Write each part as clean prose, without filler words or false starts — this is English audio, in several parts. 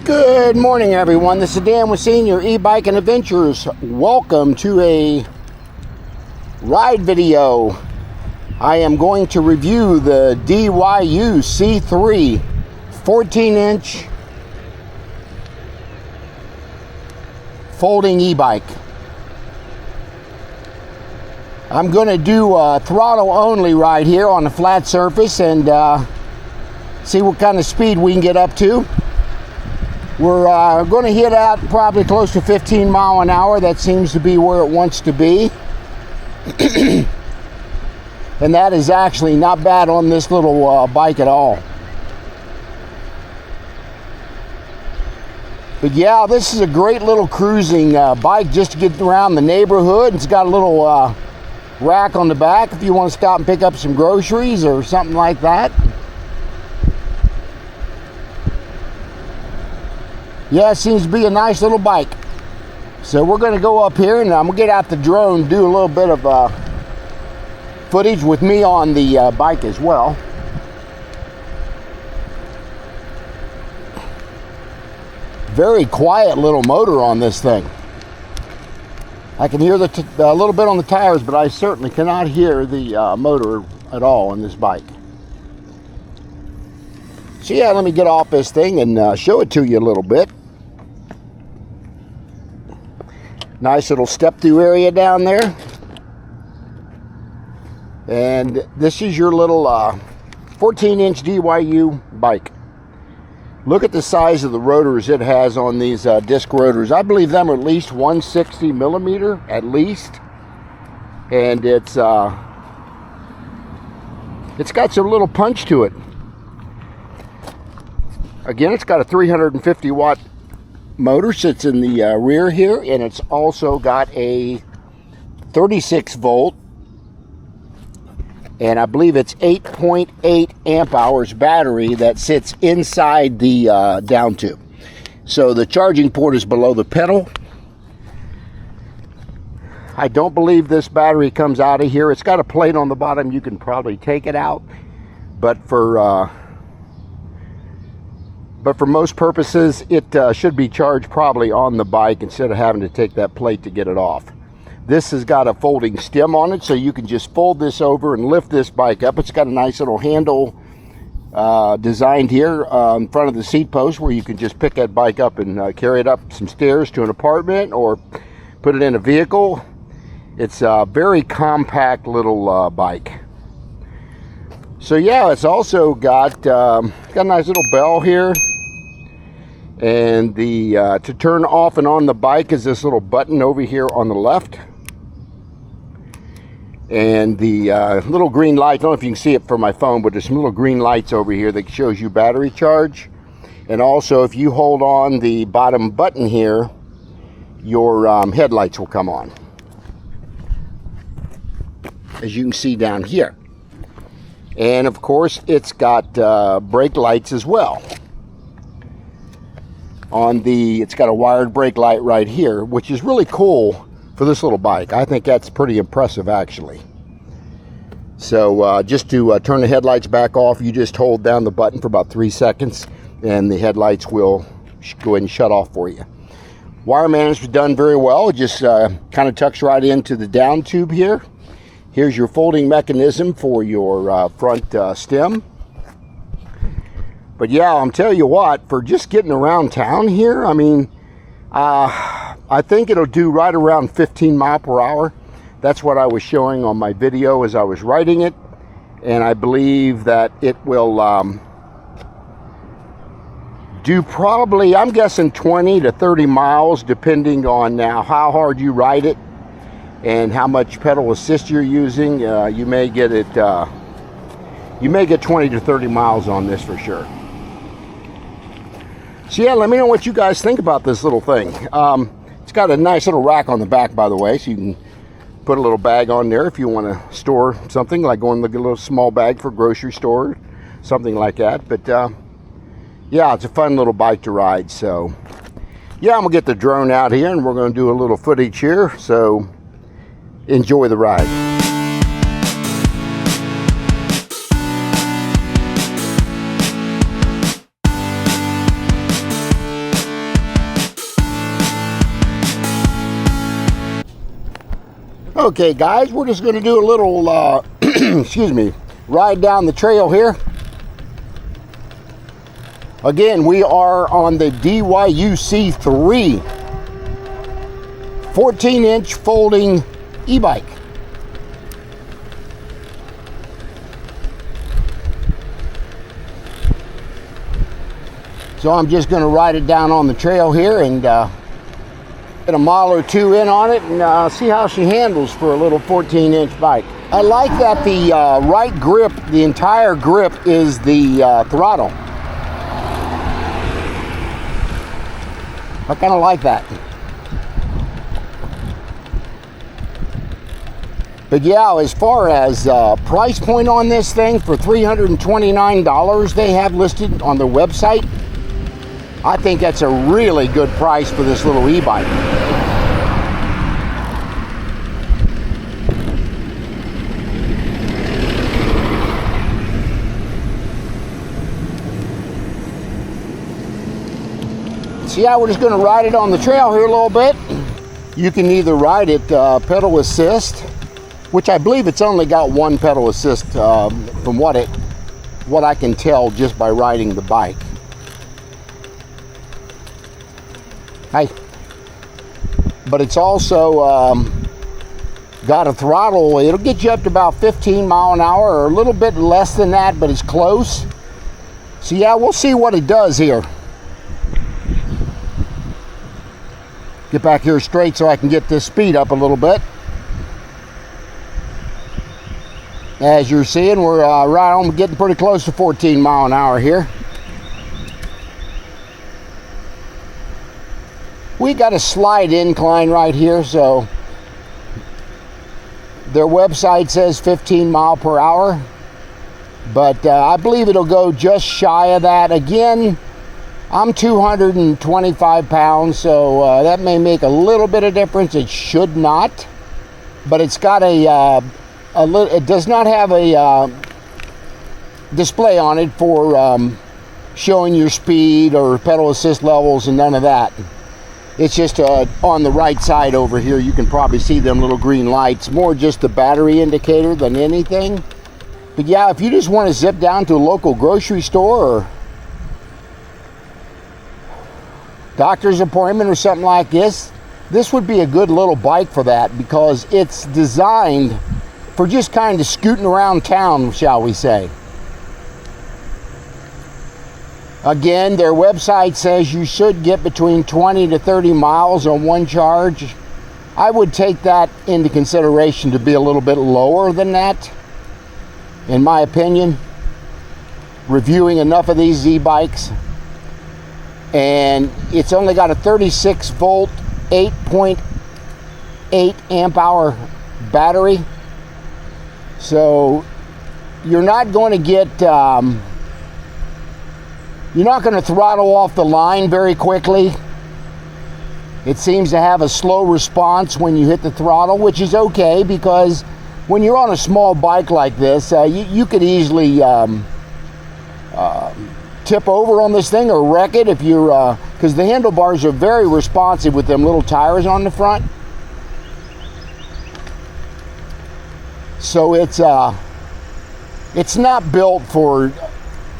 Good morning, everyone. This is Dan with Senior E-Bike and Adventures. Welcome to a ride video. I am going to review the DYU C3 14-inch folding e-bike. I'm going to do a throttle only ride here on a flat surface and see what kind of speed we can get up to. We're going to hit out probably close to 15 miles an hour. That seems to be where it wants to be. And that is actually not bad on this little bike at all. But yeah, this is a great little cruising bike just to get around the neighborhood. It's got a little rack on the back if you want to stop and pick up some groceries or something like that. Yeah, it seems to be a nice little bike. So we're going to go up here and I'm going to get out the drone and do a little bit of footage with me on the bike as well. Very quiet little motor on this thing. I can hear a little bit on the tires, but I certainly cannot hear the motor at all on this bike. So yeah, let me get off this thing and show it to you a little bit. Nice little step-through area down there. And this is your little 14-inch DYU bike. Look at the size of the rotors it has on these disc rotors. I believe them are at least 160 millimeter, at least. And it's got some little punch to it. Again, it's got a 350 watt motor sits in the rear here, and it's also got a 36 volt, and I believe it's 8.8 amp hours battery that sits inside the down tube. So the charging port is below the pedal. I don't believe this battery comes out of here. It's got a plate on the bottom. You can probably take it out, but for most purposes, it should be charged probably on the bike instead of having to take that plate to get it off. This has got a folding stem on it, so you can just fold this over and lift this bike up. It's got a nice little handle designed here in front of the seat post where you can just pick that bike up and carry it up some stairs to an apartment or put it in a vehicle. It's a very compact little bike. So yeah, it's also got a nice little bell here. And the to turn off and on the bike is this little button over here on the left. And the little green light, I don't know if you can see it from my phone, but there's some little green lights over here that shows you battery charge. And also, if you hold on the bottom button here, your headlights will come on, as you can see down here. And of course, it's got brake lights as well. It's got a wired brake light right here, which is really cool for this little bike. I think that's pretty impressive, actually. So just to turn the headlights back off, you just hold down the button for about 3 seconds, and the headlights will go ahead and shut off for you. Wire management done very well. It just kind of tucks right into the down tube here. Here's your folding mechanism for your front stem. But yeah, I'm telling you what, for just getting around town here, I mean, I think it'll do right around 15 miles per hour. That's what I was showing on my video as I was riding it. And I believe that it will do probably, I'm guessing 20 to 30 miles, depending on now how hard you ride it and how much pedal assist you're using. You may get 20 to 30 miles on this for sure. So yeah, let me know what you guys think about this little thing. It's got a nice little rack on the back, by the way, so you can put a little bag on there if you want to store something, like going to look at a little small bag for grocery store, something like that. But yeah, it's a fun little bike to ride. So yeah, I'm gonna get the drone out here and we're gonna do a little footage here. So enjoy the ride. Okay guys, we're just going to do a little, excuse me, ride down the trail here. Again, we are on the DYU C3 14-inch folding e-bike. So I'm just going to ride it down on the trail here and get a mile or two in on it and see how she handles for a little 14-inch bike. I like that the right grip, the entire grip is the throttle. I kind of like that. But yeah, as far as price point on this thing, for $329 they have listed on their website, I think that's a really good price for this little e-bike. So yeah, we're just going to ride it on the trail here a little bit. You can either ride it pedal assist, which I believe it's only got one pedal assist from what I can tell just by riding the bike. Hey, but it's also got a throttle. It'll get you up to about 15 mile an hour, or a little bit less than that, but it's close. So yeah, we'll see what it does here. Get back here straight so I can get this speed up a little bit. As you're seeing, we're right on, getting pretty close to 14 mile an hour here. We got a slight incline right here, so their website says 15 mile per hour, but I believe it'll go just shy of that. Again, I'm 225 pounds, so that may make a little bit of difference. It should not, but it's got it does not have a display on it for showing your speed or pedal assist levels and none of that. It's just on the right side over here. You can probably see them little green lights, more just the battery indicator than anything. But yeah, if you just want to zip down to a local grocery store or doctor's appointment or something like this, this would be a good little bike for that, because it's designed for just kind of scooting around town, shall we say. Again, their website says you should get between 20 to 30 miles on one charge. I would take that into consideration to be a little bit lower than that, in my opinion. Reviewing enough of these e-bikes, and it's only got a 36 volt 8.8 amp hour battery, so you're not going to get you're not going to throttle off the line very quickly. It seems to have a slow response when you hit the throttle, which is okay, because when you're on a small bike like this, you could easily tip over on this thing or wreck it if you're because the handlebars are very responsive with them little tires on the front. So it's not built for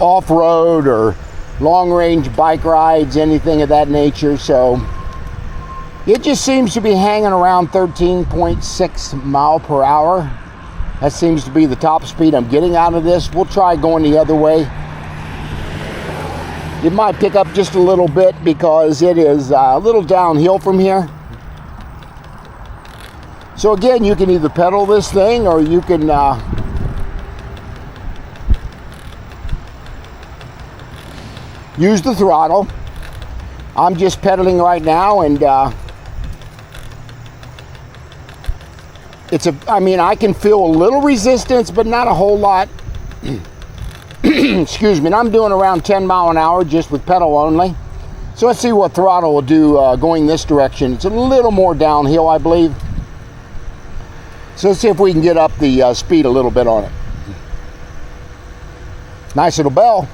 off-road or long-range bike rides, anything of that nature. So it just seems to be hanging around 13.6 mile per hour. That seems to be the top speed I'm getting out of this. We'll try going the other way. It might pick up just a little bit because it is a little downhill from here. So again, you can either pedal this thing or you can use the throttle. I'm just pedaling right now, and I can feel a little resistance, but not a whole lot. Excuse me, and I'm doing around 10 mile an hour just with pedal only. So let's see what throttle will do going this direction. It's a little more downhill, I believe. So let's see if we can get up the speed a little bit on it. Nice little bell.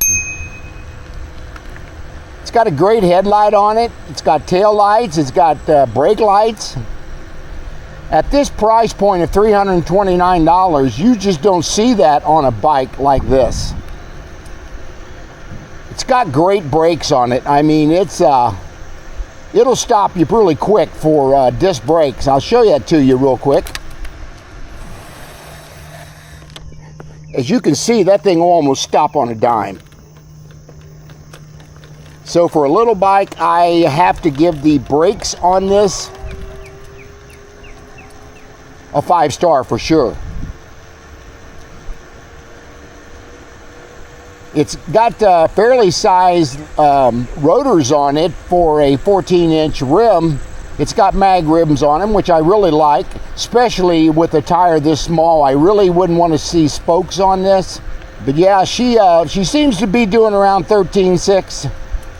It's got a great headlight on it. It's got tail lights. It's got brake lights. At this price point of $329, you just don't see that on a bike like this. It's got great brakes on it. I mean, it'll stop you really quick for disc brakes. I'll show that to you real quick. As you can see, that thing will almost stop on a dime. So for a little bike, I have to give the brakes on this a 5-star for sure. It's got fairly sized rotors on it for a 14-inch rim. It's got mag rims on them, which I really like, especially with a tire this small. I really wouldn't want to see spokes on this. But yeah, she seems to be doing around 13.6,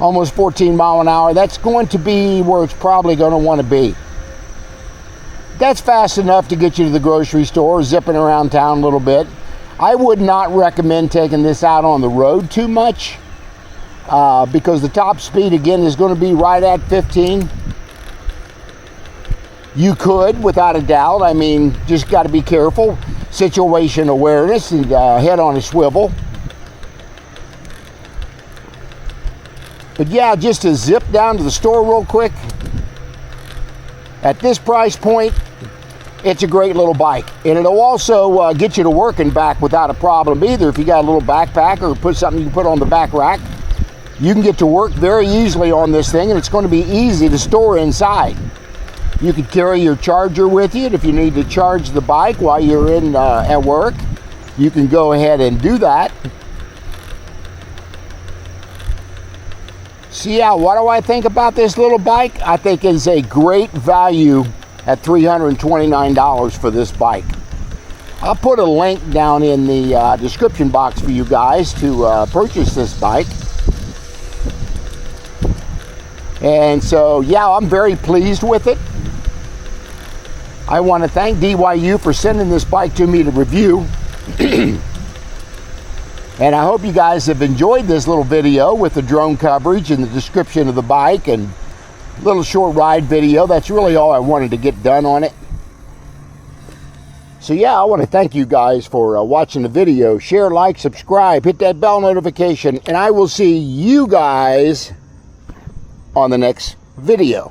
almost 14 mile an hour. That's going to be where it's probably going to want to be. That's fast enough to get you to the grocery store, zipping around town a little bit. I would not recommend taking this out on the road too much because the top speed again is going to be right at 15. You could, without a doubt. I mean, just got to be careful. Situation awareness and head on a swivel. But yeah, just to zip down to the store real quick. At this price point, it's a great little bike. And it'll also get you to work and back without a problem either. If you got a little backpack or put something you can put on the back rack, you can get to work very easily on this thing, and it's going to be easy to store inside. You could carry your charger with you, and if you need to charge the bike while you're in at work, you can go ahead and do that. So yeah, what do I think about this little bike? I think it's a great value at $329 for this bike. I'll put a link down in the description box for you guys to purchase this bike. And so yeah, I'm very pleased with it. I want to thank DYU for sending this bike to me to review. And I hope you guys have enjoyed this little video with the drone coverage and the description of the bike and little short ride video. That's really all I wanted to get done on it. So yeah, I want to thank you guys for watching the video. Share, like, subscribe, hit that bell notification, and I will see you guys on the next video.